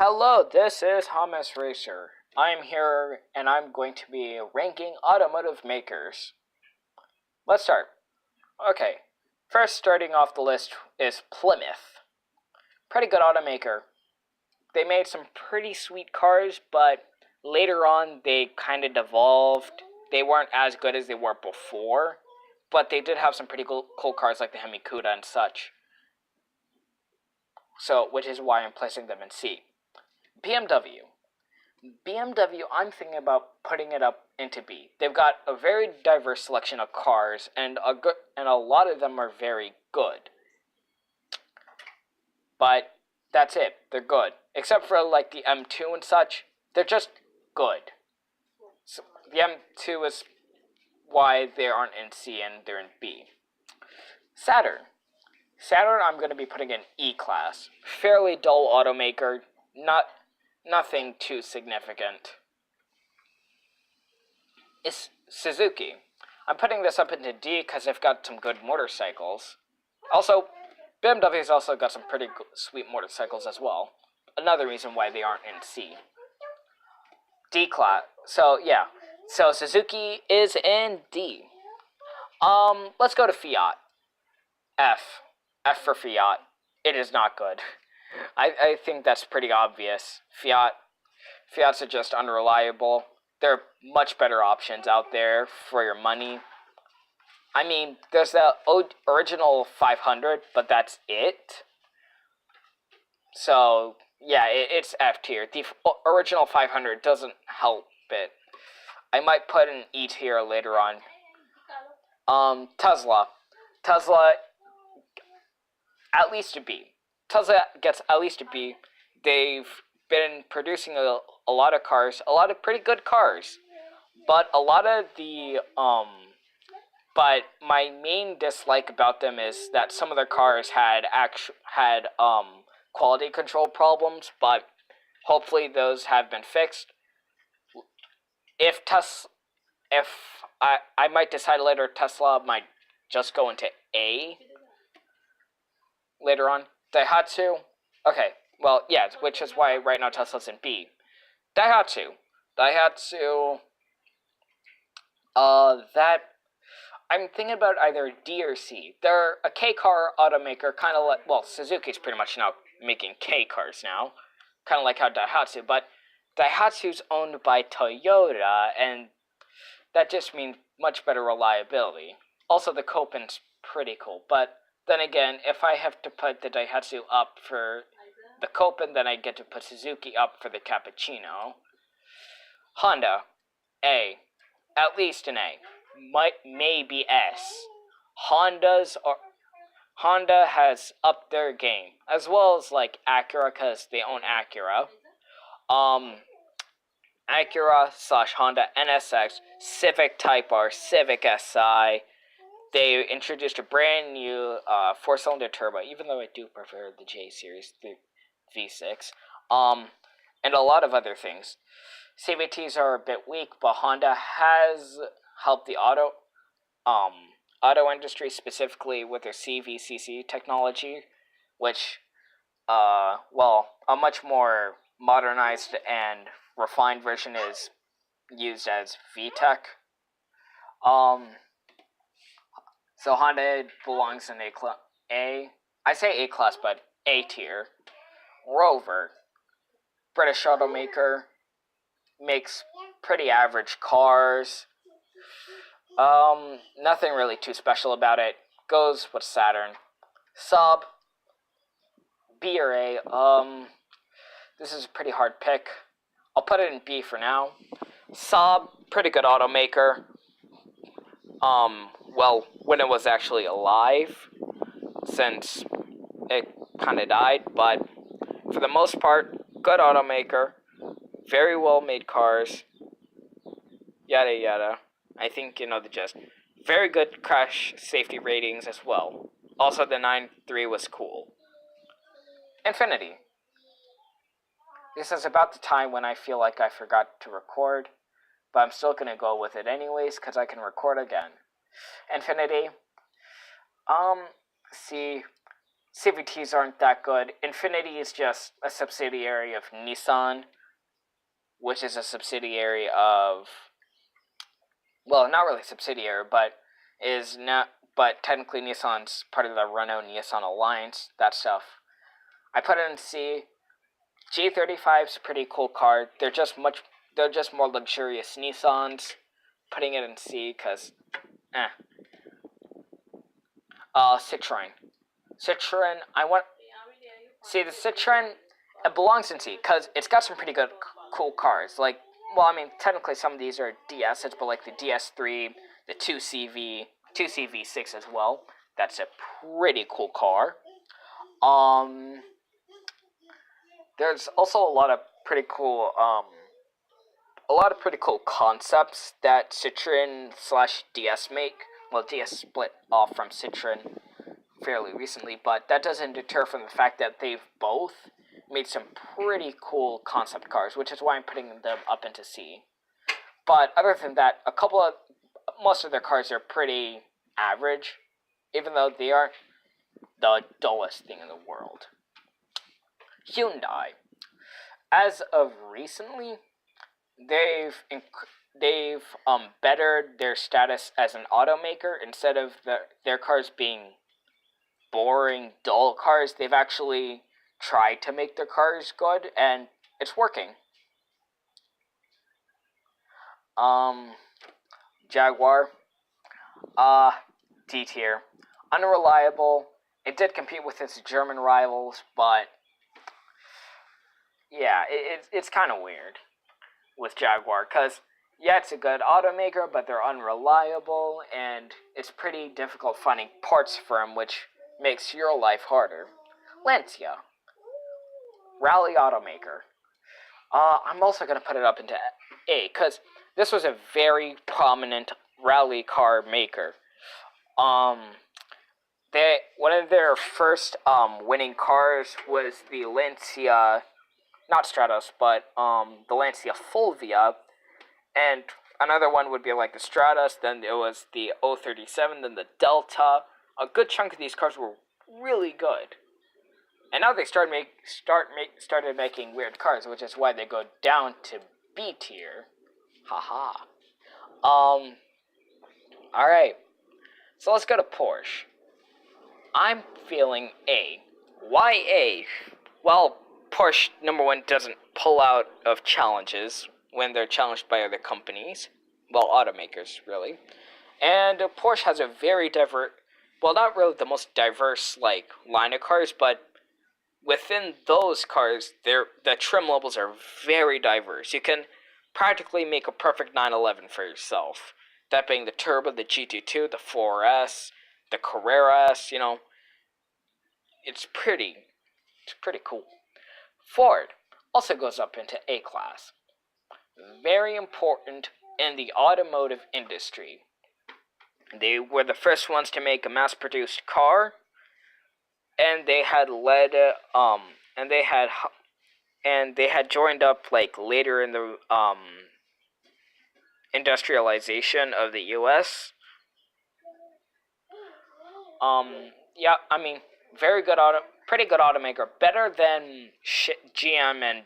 Hello, this is Hamas Racer. I'm here and I'm going to be ranking automotive makers. Let's start. Okay, first starting off the list is Plymouth. Pretty good automaker. They made some pretty sweet cars, but later on they kind of devolved. They weren't as good as they were before, but they did have some pretty cool cars like the Hemi Cuda and such. So, which is why I'm placing them in C. BMW. BMW, I'm thinking about putting it up into B. They've got a very diverse selection of cars, and a lot of them are very good. But that's it. They're good, except for like the M2 and such. They're just good. So the M2 is why they aren't in C and they're in B. Saturn. Saturn, I'm going to be putting in E class. Fairly dull automaker. Nothing too significant. Is Suzuki. I'm putting this up into D because they've got some good motorcycles. Also, BMW's also got some pretty sweet motorcycles as well. Another reason why they aren't in C. D class. So Suzuki is in D. Let's go to Fiat. F. F for Fiat. It is not good. I think that's pretty obvious. Fiats are just unreliable. There are much better options out there for your money. I mean, there's the original 500, but that's it. So, yeah, it's F tier. The original 500 doesn't help it. I might put an E tier later on. Tesla. Tesla, at least a B. Tesla gets at least a B. They've been producing a lot of cars, a lot of pretty good cars, but a lot of the but my main dislike about them is that some of their cars had quality control problems, but hopefully those have been fixed. If I might decide later, Tesla might just go into A later on. Daihatsu, okay, well, yeah, which is why right now Tesla's in B. Daihatsu, that I'm thinking about either D or C. They're a K car automaker, kind of like, well, Suzuki's pretty much now making K cars now, kind of like how Daihatsu, but Daihatsu's owned by Toyota, and that just means much better reliability. Also, the Copen's pretty cool, but then again, if I have to put the Daihatsu up for the Copen, then I get to put Suzuki up for the Cappuccino. Honda, A. At least an A. Maybe S. Honda has upped their game, as well as like Acura, because they own Acura. Acura / Honda NSX, Civic Type R, Civic Si. They introduced a brand new 4-cylinder turbo, even though I do prefer the J series, the V6. And a lot of other things. CVTs are a bit weak, but Honda has helped the auto industry, specifically with their CVCC technology, which, a much more modernized and refined version is used as VTEC. So Honda belongs in A. I say A class, but A tier. Rover, British automaker, makes pretty average cars. Nothing really too special about it. Goes with Saturn. Saab, B or A. This is a pretty hard pick. I'll put it in B for now. Saab, pretty good automaker. Well, when it was actually alive, since it kind of died, but for the most part, good automaker, very well made cars, yada yada. I think you know the gist. Very good crash safety ratings as well. Also, the 9.3 was cool. Infinity. This is about the time when I feel like I forgot to record, but I'm still gonna go with it anyways because I can record again. Infinity. See, CVTs aren't that good. Infiniti is just a subsidiary of Nissan, which is a subsidiary of, well, not really subsidiary, but is not, but technically Nissan's part of the Renault-Nissan alliance, that stuff. I put it in C. G35's a pretty cool car. They're just more luxurious Nissans. Putting it in C, cause, Citroen. Citroen, see, the Citroen, it belongs in C, cause it's got some pretty good, cool cars. Like, well, I mean, technically some of these are DSs, but like the DS3, the 2CV6 as well. That's a pretty cool car. There's also a lot of pretty cool concepts that Citroen / DS make. Well, DS split off from Citroen fairly recently, but that doesn't deter from the fact that they've both made some pretty cool concept cars, which is why I'm putting them up into C. But other than that, most of their cars are pretty average, even though they aren't the dullest thing in the world. Hyundai. As of recently, they've bettered their status as an automaker. Instead of their cars being boring, dull cars, they've actually tried to make their cars good, and it's working. Jaguar, D tier. Unreliable. It did compete with its German rivals, but yeah, it's kind of weird with Jaguar, because yeah, it's a good automaker, but they're unreliable, and it's pretty difficult finding parts for them, which makes your life harder. Lancia, rally automaker. I'm also going to put it up into A, because this was a very prominent rally car maker. One of their first winning cars was the Lancia, not Stratos, but the Lancia Fulvia, and another one would be like the Stratos. Then it was the 037, then the Delta. A good chunk of these cars were really good, and now they started making weird cars, which is why they go down to B tier. Haha. All right. So let's go to Porsche. I'm feeling A. Why A? Well, Porsche, number one, doesn't pull out of challenges when they're challenged by other companies. Well, automakers, really. And Porsche has a very diverse, well, not really the most diverse, line of cars, but within those cars, the trim levels are very diverse. You can practically make a perfect 911 for yourself. That being the Turbo, the GT2, the 4S, the Carrera S, it's pretty cool. Ford also goes up into A class. Very important in the automotive industry. They were the first ones to make a mass-produced car, and they had joined up later in the industrialization of the U.S. Yeah, I mean, pretty good automaker, better than GM and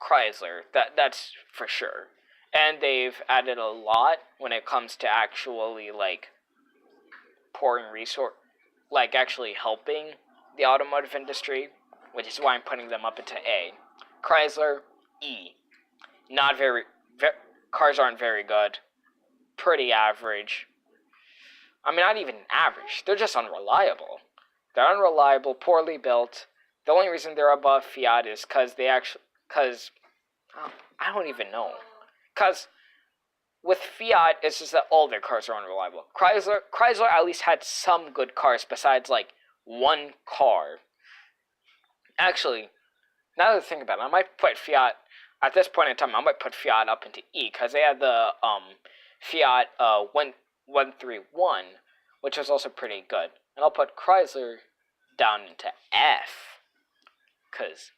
Chrysler. That's for sure. And they've added a lot when it comes to actually pouring actually helping the automotive industry, which is why I'm putting them up into A. Chrysler, E. Not very cars aren't very good. Pretty average. I mean, not even average. They're just unreliable. They're unreliable, poorly built. The only reason they're above Fiat is because I don't even know. Because with Fiat, it's just that all their cars are unreliable. Chrysler at least had some good cars besides one car. Actually, now that I think about it, I might put Fiat at this point in time. I might put Fiat up into E because they had the Fiat 131, which was also pretty good. And I'll put Chrysler down into F because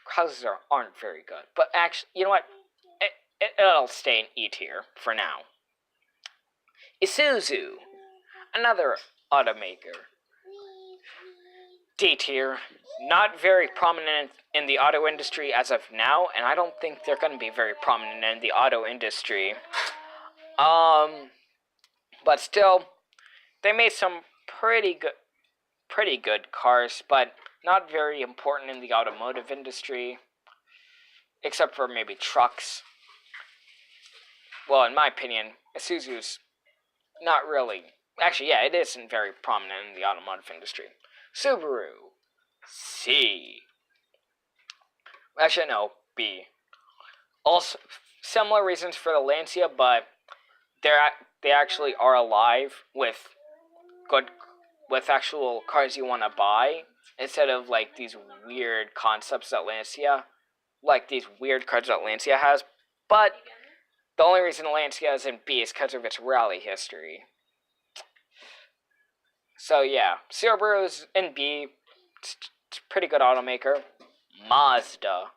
Chrysler aren't very good. But actually, you know what? It'll stay in E tier for now. Isuzu, another automaker. D tier. Not very prominent in the auto industry as of now, and I don't think they're going to be very prominent in the auto industry. But still, they made some pretty good cars, but not very important in the automotive industry, except for maybe trucks. Well, in my opinion, Isuzu's not really. Actually, yeah, it isn't very prominent in the automotive industry. Subaru, C. Actually, no, B. Also, similar reasons for the Lancia, but they actually are alive with actual cars you want to buy, instead of like these weird concepts that Lancia, like these weird cars that Lancia has. But the only reason Lancia is in B is because of its rally history. So yeah, Subaru's in B. It's a pretty good automaker. Mazda.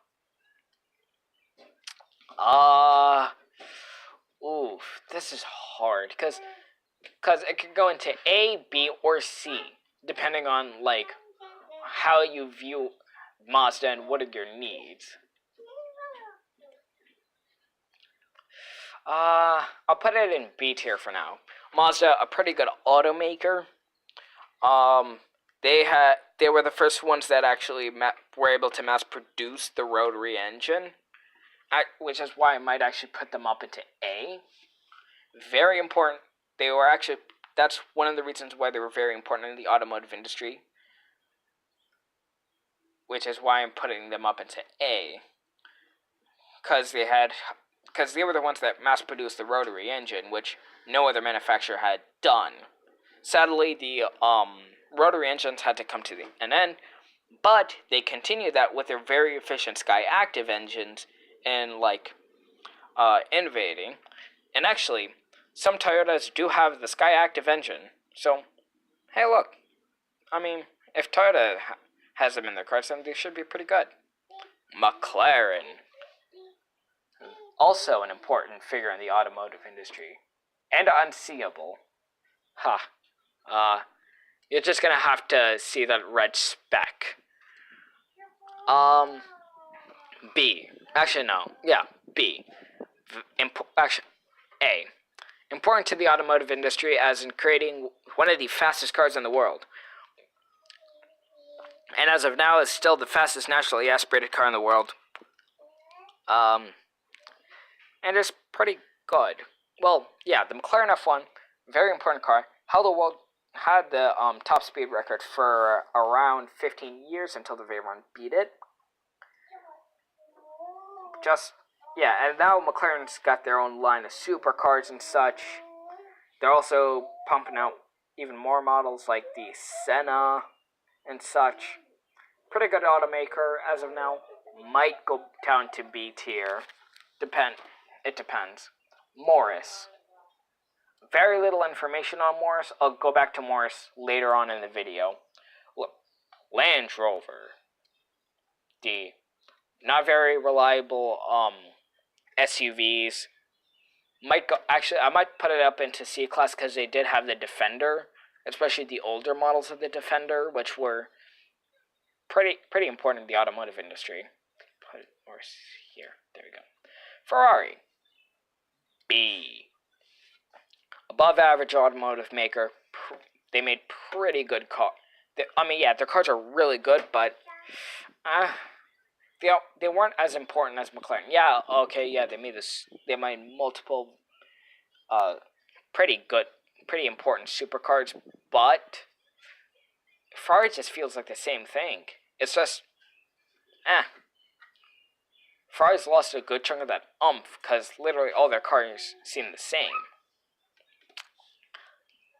Oof, this is hard because it could go into A, B, or C, depending on like how you view Mazda and what are your needs. I'll put it in B tier for now. Mazda, a pretty good automaker. They were the first ones that actually were able to mass produce the rotary engine, which is why I might actually put them up into A. Very important. That's one of the reasons why they were very important in the automotive industry, which is why I'm putting them up into A. Because they were the ones that mass-produced the rotary engine, which no other manufacturer had done. Sadly, the rotary engines had to come to an end, but they continued that with their very efficient Sky Active engines and innovating. And actually, some Toyotas do have the Sky Active engine. So, hey, look. I mean, if Toyota has them in their cars, then they should be pretty good. McLaren. Also an important figure in the automotive industry. And unseeable. You're just gonna have to see that red spec. B. Actually, no. Yeah, B. A. Important to the automotive industry as in creating one of the fastest cars in the world. And as of now, is still the fastest naturally aspirated car in the world. And it's pretty good. Well, yeah, the McLaren F1, very important car. Had the top speed record for around 15 years until the Veyron beat it. And now McLaren's got their own line of supercars and such. They're also pumping out even more models like the Senna and such. Pretty good automaker as of now. Might go down to B tier. It depends. Morris. Very little information on Morris. I'll go back to Morris later on in the video. Land Rover. D. Not very reliable SUVs. I might put it up into C class because they did have the Defender, especially the older models of the Defender, which were pretty important in the automotive industry. Put it more here. There we go. Ferrari. B. Above average automotive maker. They made pretty good cars. Their cars are really good, but they weren't as important as McLaren. Yeah, okay, yeah, they made multiple pretty important supercars, but Ferrari just feels like the same thing. It's just Ferrari's lost a good chunk of that because literally all their cars seem the same.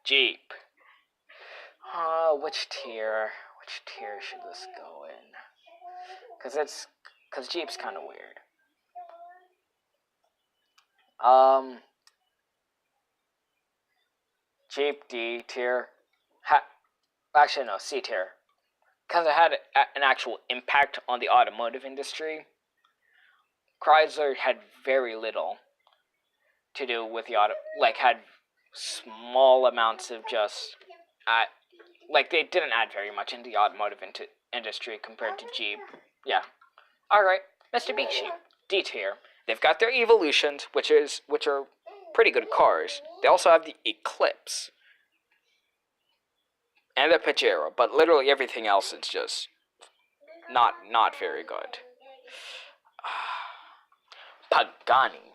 Jeep. Which tier? Which tier should this go in? Because Jeep's kind of weird. Jeep D tier. Actually, no, C tier. Because it had an actual impact on the automotive industry. Chrysler had very little to do with the had small amounts of just Like, they didn't add very much in the automotive industry compared to Jeep. Yeah. Alright, Mitsubishi. D tier. They've got their Evolutions, which are pretty good cars. They also have the Eclipse. And the Pajero, but literally everything else is just not very good. Pagani.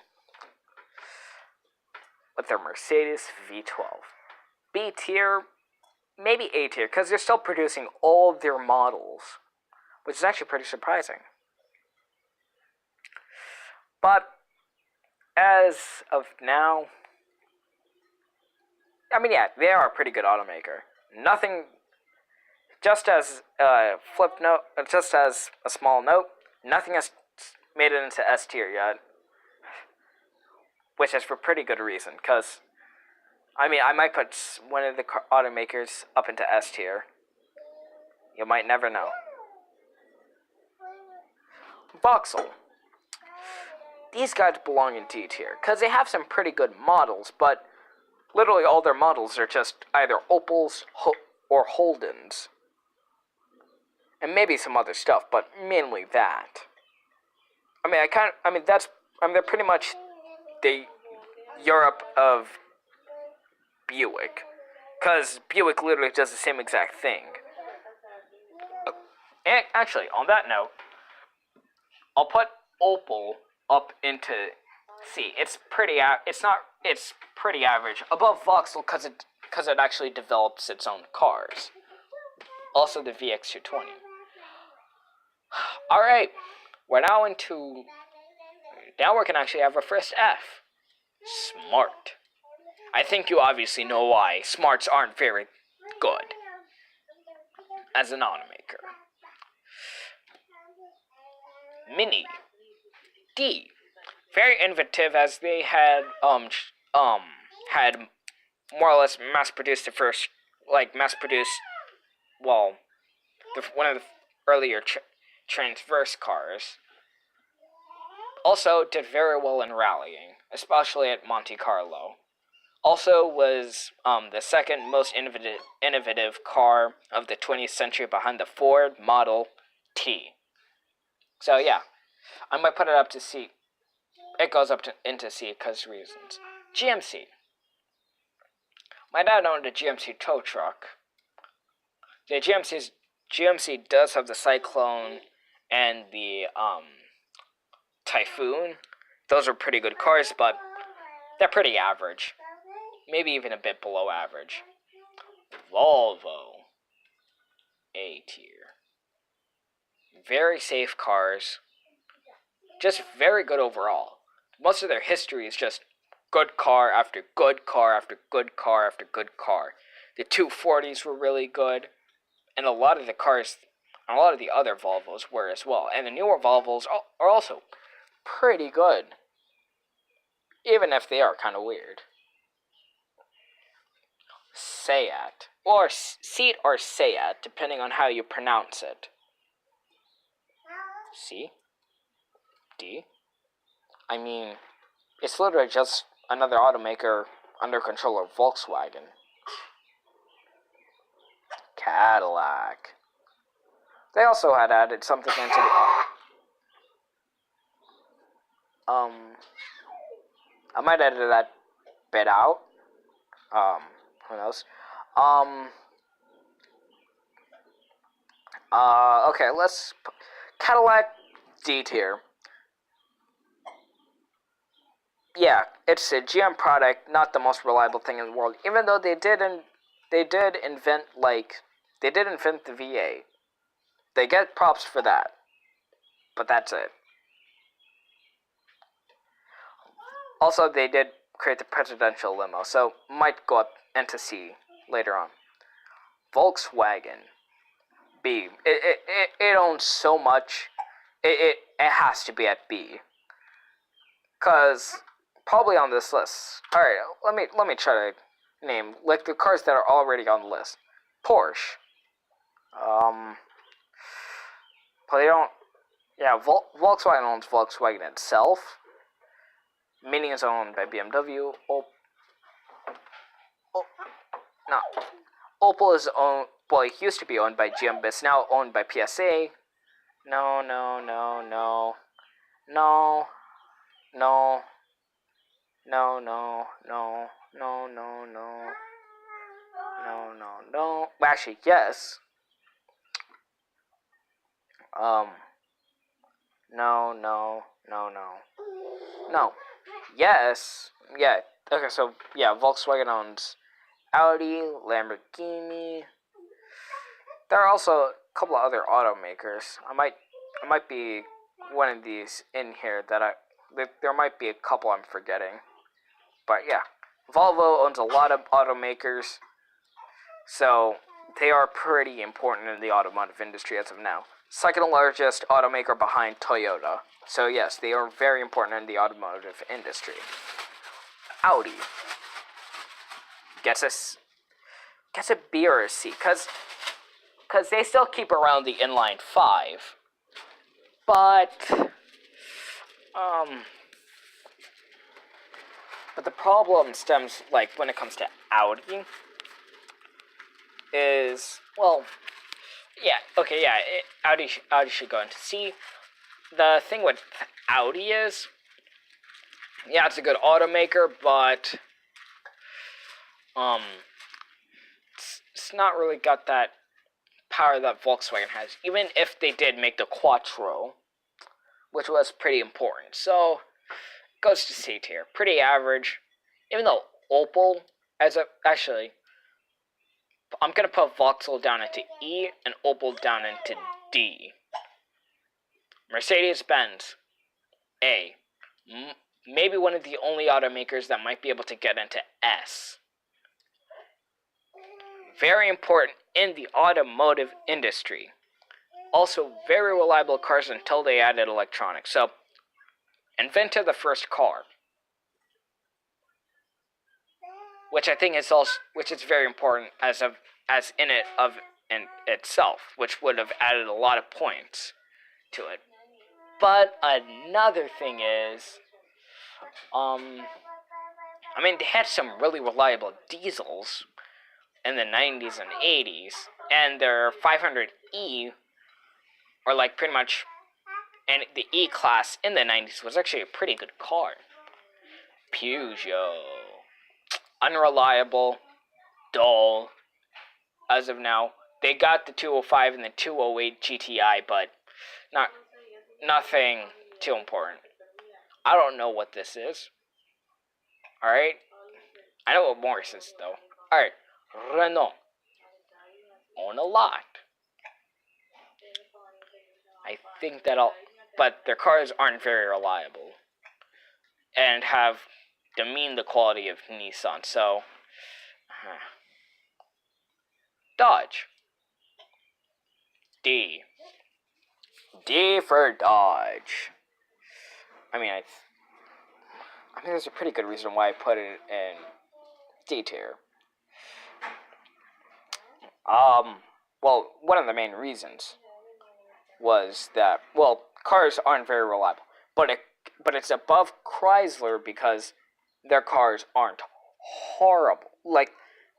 With their Mercedes V12. B tier, maybe A tier, because they're still producing all their models, which is actually pretty surprising. But as of now, I mean, yeah, they are a pretty good automaker. Nothing, just as just as a small note, nothing has made it into S tier yet, which is for pretty good reason. Because, I mean, I might put one of the automakers up into S tier. You might never know. Vauxhall. These guys belong in D tier, because they have some pretty good models, but literally all their models are just either Opels or Holdens. And maybe some other stuff, but mainly that. They're pretty much the Europe of Buick. Because Buick literally does the same exact thing. And actually, on that note, I'll put Opel up into C. It's pretty average. Above Vauxhall because it actually develops its own cars. Also the VX220. Alright, now we can actually have our first F. Smart. I think you obviously know why Smarts aren't very good as an automaker. Mini. D. Very innovative, as they had had more or less one of the earlier transverse cars. Also did very well in rallying, especially at Monte Carlo. Also was the second most innovative car of the 20th century behind the Ford Model T. So yeah, I might put it up to C. It goes into C because of reasons. GMC. My dad owned a GMC tow truck. The GMC does have the Cyclone and the Typhoon. Those are pretty good cars, but they're pretty average. Maybe even a bit below average. Volvo. A tier. Very safe cars. Just very good overall. Most of their history is just good car after good car after good car after good car. The 240s were really good, and a lot of the other Volvos were as well. And the newer Volvos are also pretty good, even if they are kind of weird. Seat. Or Seat or Seat, depending on how you pronounce it. C? D? I mean, it's literally just another automaker under control of Volkswagen. Cadillac. They also had added something into the... I might edit that bit out. Who knows? Okay, Cadillac D tier. Yeah, it's a GM product, not the most reliable thing in the world. Even though they did invent the V8. They get props for that. But that's it. Also, they did create the presidential limo, so might go up into C later on. Volkswagen. B. It owns so much. It has to be at B. Cause probably on this list. All right, let me try to name like the cars that are already on the list. Porsche. But they don't. Yeah, Volkswagen owns Volkswagen itself. Mini is owned by BMW. Opel is owned well, it used to be owned by GM, but it's now owned by PSA. No, no, no, no. No. No. No, no, no. No, no, no. No, no, no. Well, actually, yes. No, no, no, no. No. Yes. Yeah. Okay, so, yeah, Volkswagen owns Audi, Lamborghini. There are also a couple of other automakers. I might be one of these in here there might be a couple I'm forgetting. But yeah, Volvo owns a lot of automakers, so they are pretty important in the automotive industry as of now. Second largest automaker behind Toyota. So yes, they are very important in the automotive industry. Audi gets a B or a C, cause they still keep around the inline 5. But the problem stems, like, when it comes to Audi, is, well, yeah, okay, yeah, Audi should go into C. The thing with Audi is, yeah, it's a good automaker, but, it's not really got that power that Volkswagen has, even if they did make the Quattro, which was pretty important. So, goes to C tier. Pretty average. Even though Opel, actually, I'm going to put Vauxhall down into E and Opel down into D. Mercedes-Benz, A. Maybe one of the only automakers that might be able to get into S. Very important in the automotive industry. Also, very reliable cars until they added electronics. So, invented the first car, which I think is very important as in itself, which would have added a lot of points to it. But another thing is, they had some really reliable diesels in the 90s and 80s, and their 500E, or like pretty much, and the E class in the 90s was actually a pretty good car. Peugeot. Unreliable, dull, as of now. They got the 205 and the 208 GTI, but nothing too important. I don't know what this is. Alright? I know what Morris is, though. Alright. Renault. Own a lot. I think but their cars aren't very reliable. And have demeaned the quality of Nissan, so... Dodge. D. D for Dodge. I mean, there's a pretty good reason why I put it in D tier. Well, one of the main reasons was that, well, cars aren't very reliable, but it's above Chrysler because their cars aren't horrible. Like,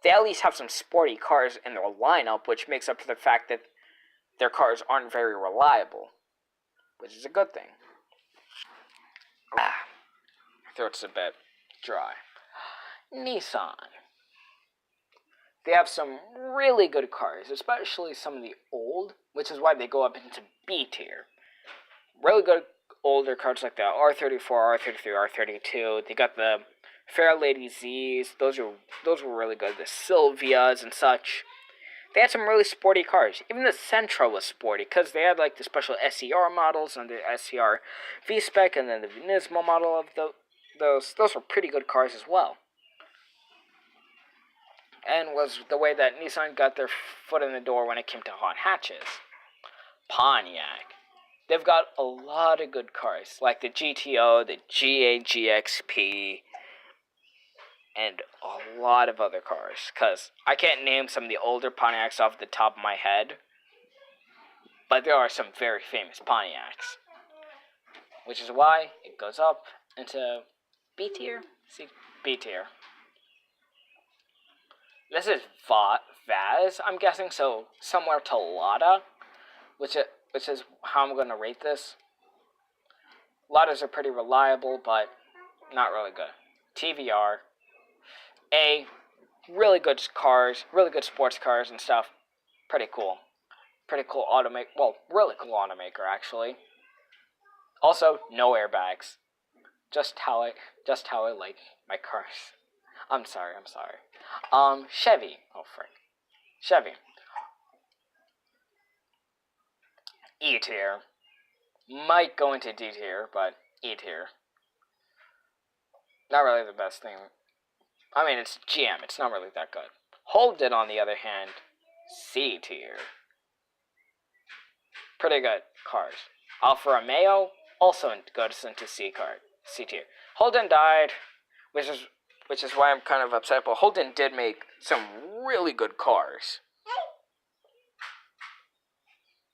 they at least have some sporty cars in their lineup, which makes up for the fact that their cars aren't very reliable, which is a good thing. My throat's a bit dry. Nissan. They have some really good cars, especially some of the old, which is why they go up into B tier. Really good older cars like the R34, R33, R32. They got the Fairlady Zs. Those were really good. The Silvias and such. They had some really sporty cars. Even the Sentra was sporty because they had like the special SCR models and the SCR V-Spec and then the Nismo model of those. Those were pretty good cars as well. And was the way that Nissan got their foot in the door when it came to hot hatches. Pontiac. They've got a lot of good cars, like the GTO, the GA-GXP, and a lot of other cars. Because I can't name some of the older Pontiacs off the top of my head, but there are some very famous Pontiacs. Which is why it goes up into B tier? B tier. This is Vaz, I'm guessing, so somewhere to Lada, which is how I'm going to rate this. Ladas are pretty reliable, but not really good. TVR, A, really good cars, really good sports cars and stuff. Pretty cool. Pretty cool automaker. Well, really cool automaker, actually. Also, no airbags. Just how I like my cars. I'm sorry. Chevy. Oh, frick. Chevy. E tier. Might go into D tier, but E tier. Not really the best thing. I mean, it's GM. It's not really that good. Holden, on the other hand, C tier. Pretty good cars. Alfa Romeo also goes into C tier. Holden died, which is why I'm kind of upset. But Holden did make some really good cars,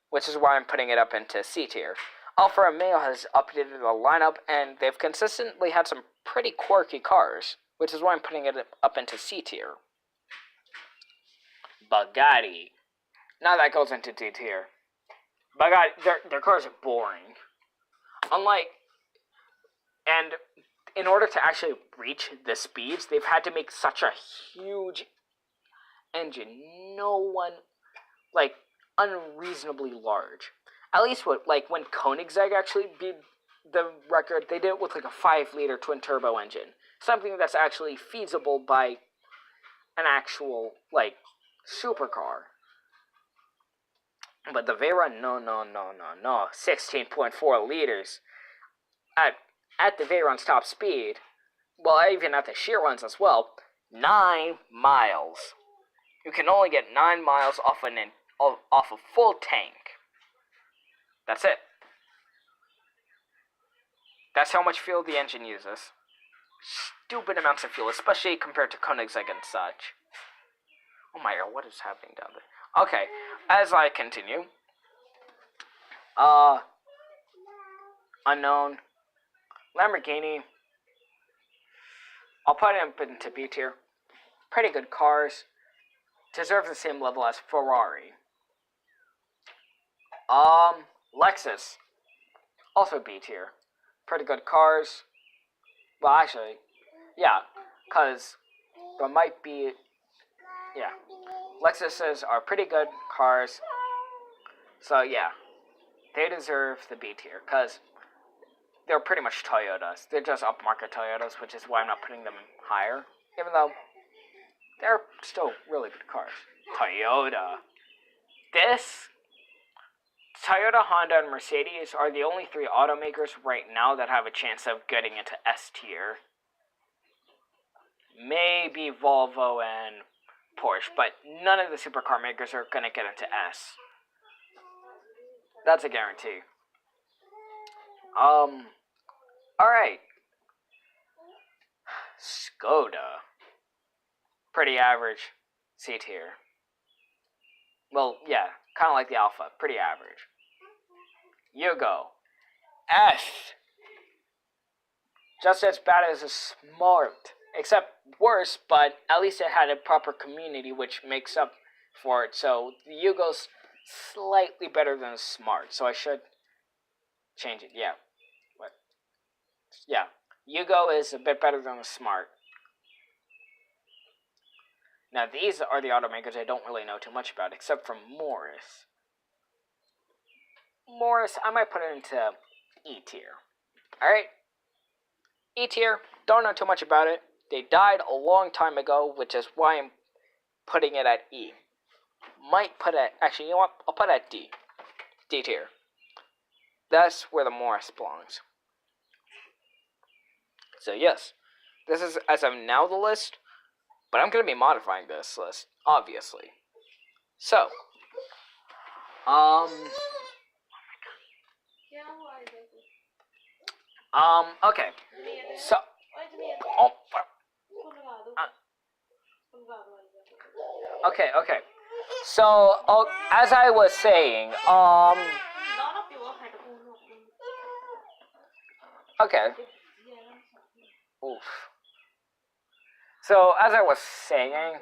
which is why I'm putting it up into C tier. Alfa Romeo has updated the lineup, and they've consistently had some pretty quirky cars, which is why I'm putting it up into C tier. Bugatti. Now that goes into D tier. Bugatti, their cars are boring. And in order to actually reach the speeds, they've had to make such a huge engine. No one, unreasonably large. At least when Koenigsegg actually beat the record, they did it with a 5-liter twin turbo engine. Something that's actually feasible by an actual, supercar. But the Veyron, no. 16.4 liters. At the Veyron's top speed, well, even at the sheer ones as well, 9 miles. You can only get 9 miles off a full tank. That's it. That's how much fuel the engine uses. Stupid amounts of fuel, especially compared to Koenigsegg and such. Oh my god, what is happening down there? Okay, as I continue. Unknown. Lamborghini. I'll put it into B tier. Pretty good cars. Deserve the same level as Ferrari. Lexus. Also B tier. Pretty good cars. Well, actually, yeah, because there might be, yeah. Lexuses are pretty good cars. So, yeah. They deserve the B tier, because they're pretty much Toyotas. They're just upmarket Toyotas, which is why I'm not putting them higher. Even though they're still really good cars. Toyota. Toyota, Honda, and Mercedes are the only 3 automakers right now that have a chance of getting into S tier. Maybe Volvo and Porsche, but none of the supercar makers are going to get into S. That's a guarantee. Alright. Skoda. Pretty average. C tier. Well, yeah, kind of like the Alpha. Pretty average. Yugo. F. Just as bad as a Smart. Except worse, but at least it had a proper community which makes up for it. So the Yugo's slightly better than a Smart. So I should change it. Yeah. What? Yeah. Yugo is a bit better than a Smart. Now these are the automakers I don't really know too much about, except for Morris. Morris, I might put it into E tier. Alright? E tier, don't know too much about it. They died a long time ago, which is why I'm putting it at E. Might put it, actually, you know what? I'll put it at D. D tier. That's where the Morris belongs. So yes, this is as of now the list, but I'm going to be modifying this list, obviously. So, okay. So, okay. So, as I was saying, okay. Oof. So, as I was saying,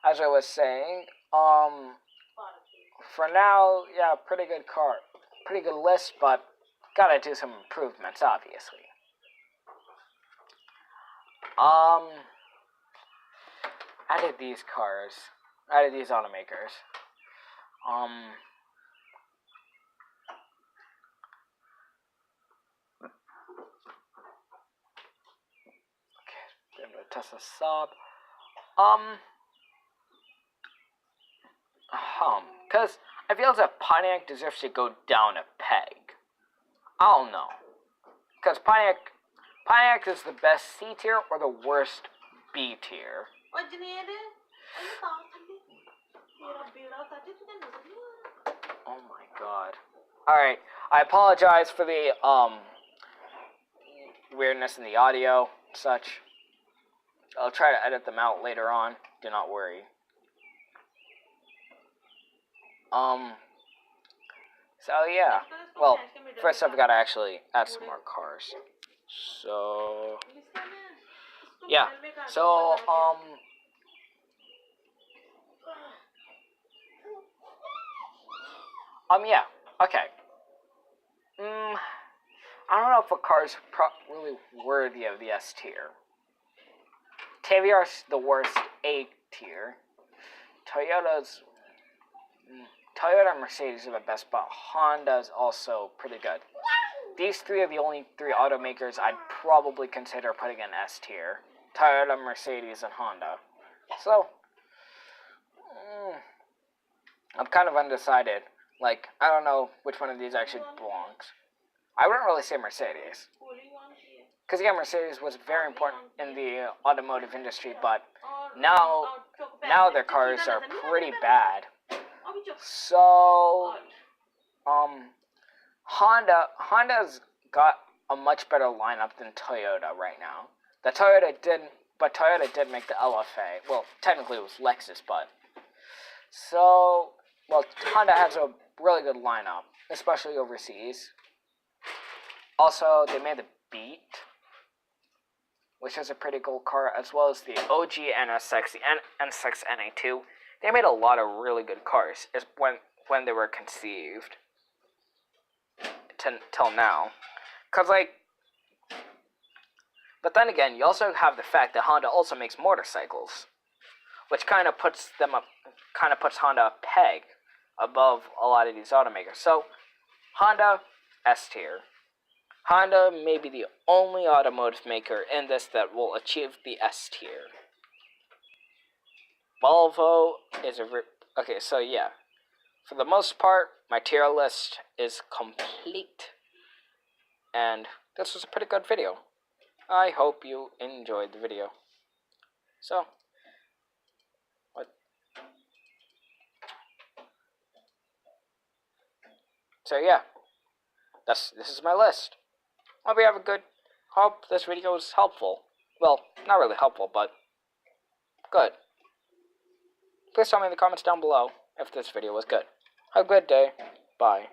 as I was saying, for now, yeah, pretty good car, pretty good list, but gotta do some improvements, obviously. Out of these cars, out of these automakers, okay, I'm gonna test this up. Because I feel as if Pontiac deserves to go down a peg. I don't know. Because Pontiac is the best C tier or the worst B tier. Oh my god. Alright, I apologize for the, weirdness in the audio and such. I'll try to edit them out later on. Do not worry. So yeah. Well, first I've got to actually add some more cars. So yeah. So yeah. Okay. I don't know if a car's really worthy of the S tier. Taviar's the worst A tier. Toyota and Mercedes are the best, but Honda's also pretty good. These three are the only three automakers I'd probably consider putting in S tier. Toyota, Mercedes, and Honda. So, I'm kind of undecided. Like, I don't know which one of these actually belongs. I wouldn't really say Mercedes. Because, yeah, Mercedes was very important in the automotive industry, but now their cars are pretty bad. So, Honda's got a much better lineup than Toyota right now. Toyota did make the LFA. Well, technically it was Lexus, but so, well, Honda has a really good lineup, especially overseas. Also, they made the Beat, which is a pretty cool car, as well as the OG NSX, the NSX NA2. They made a lot of really good cars when they were conceived till now. But then again, you also have the fact that Honda also makes motorcycles, which kind of puts Honda a peg above a lot of these automakers. So, Honda, S tier. Honda may be the only automotive maker in this that will achieve the S tier. Volvo is okay, so yeah. For the most part, my tier list is complete. And this was a pretty good video. I hope you enjoyed the video. So, what? So yeah, this is my list. Hope this video was helpful. Well, not really helpful, but good. Please tell me in the comments down below if this video was good. Have a good day. Bye.